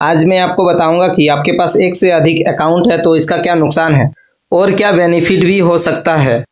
आज मैं आपको बताऊंगा कि आपके पास एक से अधिक अकाउंट है तो इसका क्या नुकसान है और क्या बेनिफिट भी हो सकता है।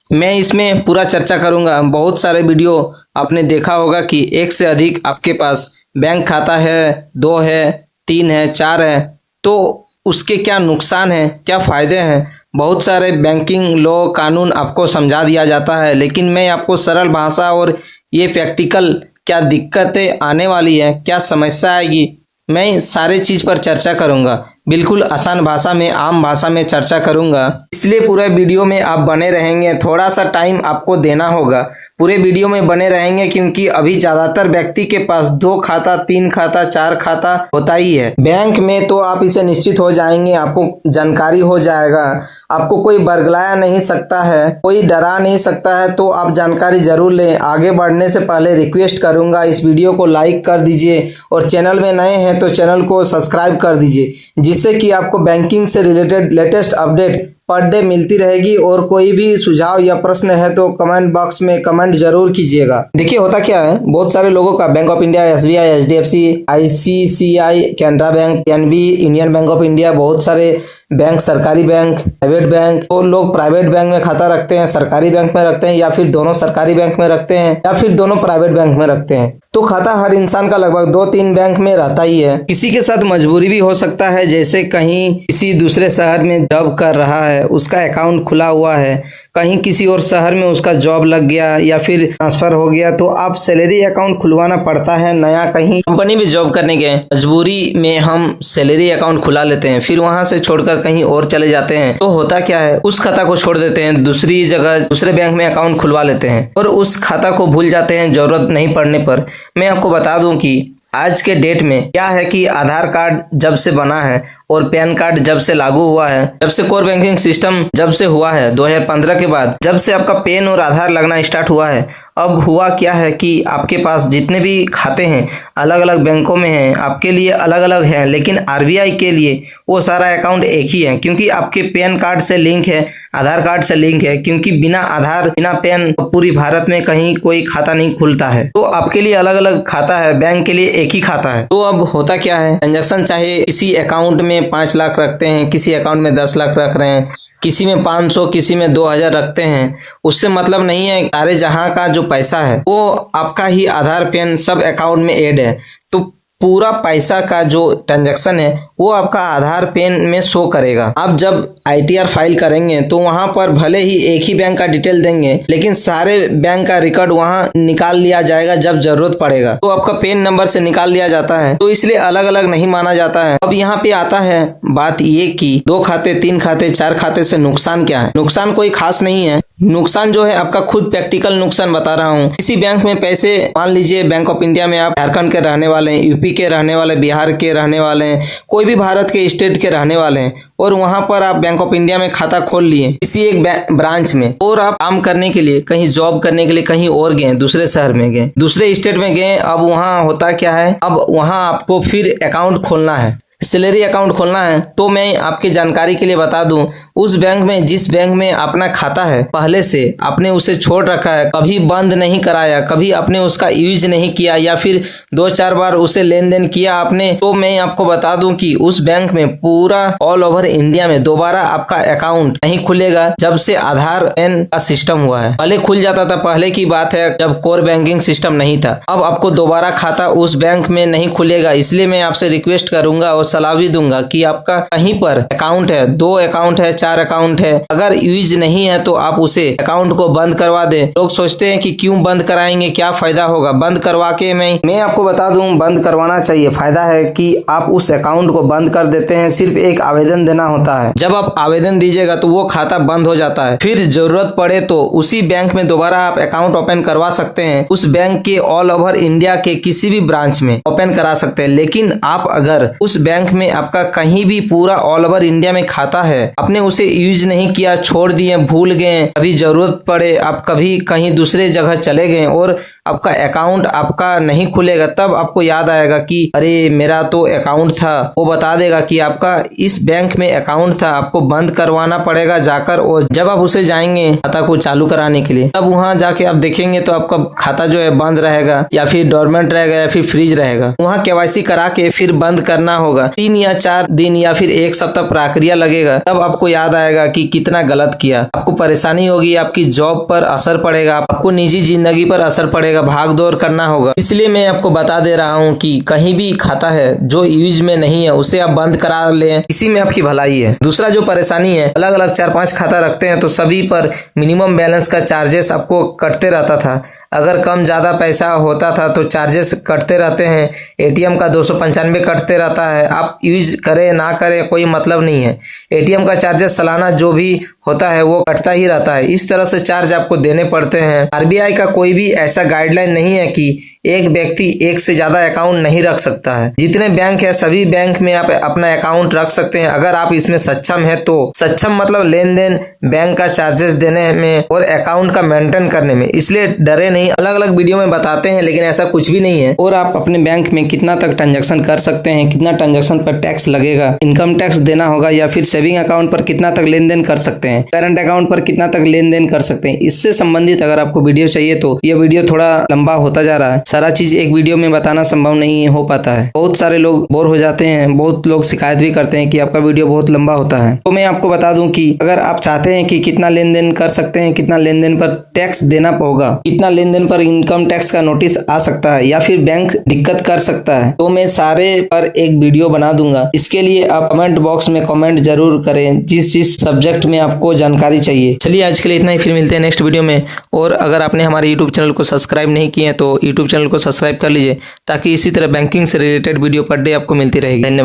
मैं इसमें पूरा चर्चा करूंगा। बहुत सारे वीडियो आपने देखा होगा कि एक से अधिक आपके पास बैंक खाता है, दो है, तीन है, चार है, तो उसके क्या नुकसान है, क्या फ़ायदे हैं। बहुत सारे बैंकिंग लॉ कानून आपको समझा दिया जाता है, लेकिन मैं आपको सरल भाषा और ये प्रैक्टिकल क्या दिक्कतें आने वाली है, क्या समस्या आएगी, मैं सारे चीज़ पर चर्चा करूंगा। बिल्कुल आसान भाषा में, आम भाषा में चर्चा करूंगा, इसलिए पूरे वीडियो में आप बने रहेंगे। थोड़ा सा टाइम आपको देना होगा, पूरे वीडियो में बने रहेंगे, क्योंकि अभी ज़्यादातर व्यक्ति के पास दो खाता, तीन खाता, चार खाता होता ही है। बैंक में तो आप इसे निश्चित हो जाएंगे, आपको जानकारी हो जाएगा, आपको कोई बरगलाया नहीं सकता है, कोई डरा नहीं सकता है, तो आप जानकारी जरूर लें। आगे बढ़ने से पहले रिक्वेस्ट करूंगा, इस वीडियो को लाइक कर दीजिए और चैनल में नए हैं तो चैनल को सब्सक्राइब कर दीजिए, जिससे कि आपको बैंकिंग से related latest update per day मिलती रहेगी। और कोई भी सुझाव या प्रश्न है तो कमेंट बॉक्स में कमेंट जरूर कीजिएगा। देखिए होता क्या है, बहुत सारे लोगों का bank of India, SBI, HDFC, ICICI, Canara bank, PNB, Indian bank of India, बहुत सारे बैंक, सरकारी बैंक, प्राइवेट बैंक, तो लोग प्राइवेट बैंक में खाता रखते हैं, सरकारी बैंक में रखते हैं, या फिर दोनों सरकारी बैंक में रखते हैं, या फिर दोनों प्राइवेट बैंक में रखते हैं। तो खाता हर इंसान का लगभग दो तीन बैंक में रहता ही है। किसी के साथ मजबूरी भी हो सकता है, जैसे कहीं किसी दूसरे शहर में जॉब कर रहा है, उसका अकाउंट खुला हुआ है, कहीं किसी और शहर में उसका जॉब लग गया या फिर ट्रांसफर हो गया, तो आप सैलरी अकाउंट खुलवाना पड़ता है। नया कहीं कंपनी में जॉब करने के मजबूरी में हम सैलरी अकाउंट खुला लेते हैं, फिर वहां से छोड़कर कहीं और चले जाते हैं, तो होता क्या है, उस खाता को छोड़ देते हैं, दूसरी जगह दूसरे बैंक में अकाउंट खुलवा लेते हैं और उस खाता को भूल जाते हैं जरूरत नहीं पड़ने पर। मैं आपको बता दूं कि आज के डेट में क्या है कि आधार कार्ड जब से बना है और पैन कार्ड जब से लागू हुआ है, जब से कोर बैंकिंग सिस्टम जब से हुआ है 2015 के बाद, जब से आपका पैन और आधार लगना स्टार्ट हुआ है, अब हुआ क्या है कि आपके पास जितने भी खाते हैं अलग अलग बैंकों में हैं, आपके लिए अलग अलग हैं, लेकिन आरबीआई के लिए वो सारा अकाउंट एक ही है, क्योंकि आपके पैन कार्ड से लिंक है, आधार कार्ड से लिंक है, क्योंकि बिना आधार बिना पैन पूरी भारत में कहीं कोई खाता नहीं खुलता है। तो आपके लिए अलग अलग खाता है, बैंक के लिए एक ही खाता है। तो अब होता क्या है, ट्रांजेक्शन चाहे किसी अकाउंट में 5 लाख रखते हैं, किसी अकाउंट में 10 लाख रख रहे हैं, किसी में 500, किसी में 2000 रखते हैं, उससे मतलब नहीं है। सारे जहां का जो पैसा है वो आपका ही आधार पैन सब अकाउंट में ऐड है, तो पूरा पैसा का जो ट्रांजैक्शन है वो आपका आधार पैन में शो करेगा। आप जब आईटीआर फाइल करेंगे तो वहां पर भले ही एक ही बैंक का डिटेल देंगे, लेकिन सारे बैंक का रिकॉर्ड वहां निकाल लिया जाएगा जब जरूरत पड़ेगा, तो आपका पैन नंबर से निकाल लिया जाता है, तो इसलिए अलग अलग नहीं माना जाता है। अब यहाँ पे आता है बात ये कि दो खाते, तीन खाते, चार खाते से नुकसान क्या है। नुकसान कोई खास नहीं है। नुकसान जो है आपका खुद प्रैक्टिकल नुकसान बता रहा हूँ। किसी बैंक में पैसे, मान लीजिए बैंक ऑफ इंडिया में आप झारखंड के रहने वाले हैं, यूपी के रहने वाले, बिहार के रहने वाले हैं, कोई भी भारत के स्टेट के रहने वाले हैं, और वहां पर आप बैंक ऑफ इंडिया में खाता खोल लिए किसी एक ब्रांच में, और आप काम करने के लिए, कहीं जॉब करने के लिए कहीं और गए, दूसरे शहर में गए, दूसरे स्टेट में गए। अब वहां होता क्या है, अब वहां आपको फिर अकाउंट खोलना है, सैलरी अकाउंट खोलना है। तो मैं आपकी जानकारी के लिए बता दूं, उस बैंक में, जिस बैंक में अपना खाता है पहले से, आपने उसे छोड़ रखा है, कभी बंद नहीं कराया, कभी आपने उसका यूज नहीं किया, या फिर 2-4 बार उसे लेन देन किया आपने, तो मैं आपको बता दूं कि उस बैंक में पूरा ऑल ओवर इंडिया में दोबारा आपका अकाउंट नहीं खुलेगा जब से आधार पैन का सिस्टम हुआ है। पहले खुल जाता था, पहले की बात है जब कोर बैंकिंग सिस्टम नहीं था। अब आपको दोबारा खाता उस बैंक में नहीं खुलेगा। इसलिए मैं आपसे रिक्वेस्ट करूंगा और सलाह भी दूंगा कि आपका कहीं पर अकाउंट है, 2 अकाउंट है, 4 अकाउंट है, अगर यूज नहीं है तो आप उसे अकाउंट को बंद करवा दें। लोग सोचते हैं कि क्यों बंद कराएंगे, क्या फायदा होगा। बंद करवा के मैं आपको बता दूं, बंद करवाना चाहिए। फायदा है कि आप उस अकाउंट को बंद कर देते हैं, सिर्फ एक आवेदन देना होता है। जब आप आवेदन दीजिएगा तो वो खाता बंद हो जाता है, फिर जरूरत पड़े तो उसी बैंक में दोबारा आप अकाउंट ओपन करवा सकते हैं। उस बैंक के ऑल ओवर इंडिया के किसी भी ब्रांच में ओपन करा सकते हैं। लेकिन आप अगर उस बैंक बैंक में आपका कहीं भी पूरा ऑल ओवर इंडिया में खाता है, आपने उसे यूज नहीं किया, छोड़ दिए, भूल गए, कभी जरूरत पड़े, आप कभी कहीं दूसरे जगह चले गए और आपका अकाउंट आपका नहीं खुलेगा, तब आपको याद आएगा कि अरे मेरा तो अकाउंट था। वो बता देगा कि आपका इस बैंक में अकाउंट था, आपको बंद करवाना पड़ेगा जाकर। और जब आप उसे जाएंगे खाता को चालू कराने के लिए, तब वहां जाके आप देखेंगे तो आपका खाता जो है बंद रहेगा या फिर डोरमेंट रहेगा या फिर फ्रीज रहेगा। वहां केवाईसी करा के फिर बंद करना होगा। 3 या 4 दिन या फिर 1 सप्ताह प्रक्रिया लगेगा। तब आपको याद आएगा कि कितना गलत किया। आपको परेशानी होगी, आपकी जॉब पर असर पड़ेगा, आपको निजी जिंदगी पर असर पड़ेगा, भाग दौड़ करना होगा। इसलिए मैं आपको बता दे रहा हूँ कि कहीं भी खाता है जो यूज में नहीं है उसे आप बंद करा लें, इसी में आपकी भलाई है। दूसरा जो परेशानी है, अलग अलग 4-5 खाता रखते हैं तो सभी पर मिनिमम बैलेंस का चार्जेस आपको कटते रहता था। अगर कम ज्यादा पैसा होता था तो चार्जेस कटते रहते हैं। एटीएम का 295 कटते रहता है। आप यूज करें ना करें कोई मतलब नहीं है, एटीएम का चार्जेस सालाना जो भी होता है वो कटता ही रहता है। इस तरह से चार्ज आपको देने पड़ते हैं। आरबीआई का कोई भी ऐसा गाइडलाइन नहीं है कि एक व्यक्ति एक से ज्यादा अकाउंट नहीं रख सकता है। जितने बैंक है सभी बैंक में आप अपना अकाउंट रख सकते हैं, अगर आप इसमें सक्षम है तो। सक्षम मतलब लेन देन, बैंक का चार्जेस देने में और अकाउंट का मेंटेन करने में। इसलिए डरे नहीं, अलग अलग वीडियो में बताते हैं लेकिन ऐसा कुछ भी नहीं है। और आप अपने बैंक में कितना तक ट्रांजैक्शन कर सकते हैं, कितना ट्रांजैक्शन पर टैक्स लगेगा, इनकम टैक्स देना होगा, या फिर सेविंग अकाउंट पर कितना तक लेन देन कर सकते हैं, करंट अकाउंट पर कितना तक लेन देन कर सकते हैं, इससे संबंधित अगर आपको वीडियो चाहिए तो यह वीडियो थोड़ा लंबा होता जा रहा है। सारा चीज एक वीडियो में बताना संभव नहीं हो पाता है। बहुत सारे लोग बोर हो जाते हैं, बहुत लोग शिकायत भी करते हैं कि आपका वीडियो बहुत लंबा होता है। तो मैं आपको बता दूं कि अगर आप चाहते हैं कि कितना लेन देन कर सकते हैं, कितना लेन देन पर टैक्स देना होगा, कितना लेन देन पर इनकम टैक्स का नोटिस आ सकता है या फिर बैंक दिक्कत कर सकता है, तो मैं सारे पर एक वीडियो बना दूंगा। इसके लिए आप कमेंट बॉक्स में कमेंट जरूर करें जिस सब्जेक्ट में आपको जानकारी चाहिए। चलिए आज के लिए इतना ही, फिर मिलते हैं नेक्स्ट वीडियो में। और अगर आपने हमारे यूट्यूब चैनल को सब्सक्राइब नहीं किए हैं तो यूट्यूब चैनल को सब्सक्राइब कर लीजिए, ताकि इसी तरह बैंकिंग से रिलेटेड वीडियो पर डे आपको मिलती रहेगी। धन्यवाद।